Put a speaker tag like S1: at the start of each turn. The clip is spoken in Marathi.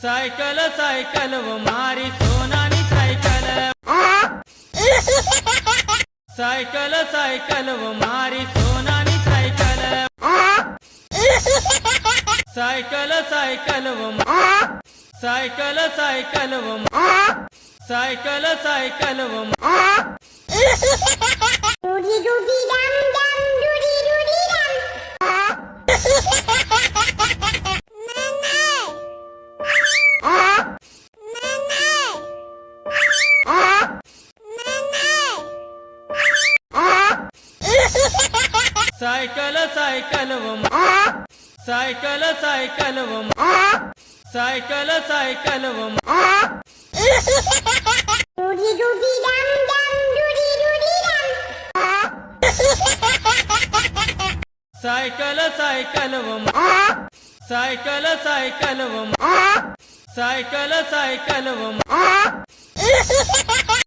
S1: सायकल सायकल व मारी सोनानी सायकल सायकल सायकल व मारी सोनानी सायकल सायकल सायकल व सायकल सायकल व सायकल सायकल व
S2: डुडी डुडी डम डम डुडी डुडी
S1: सायकल सायकल व सायकल सायकल व सायकल सायकल व
S2: डुडी डुडी डम डम डुडी डुडी
S1: सायकल सायकल व सायकल सायकल व सायकल सायकल व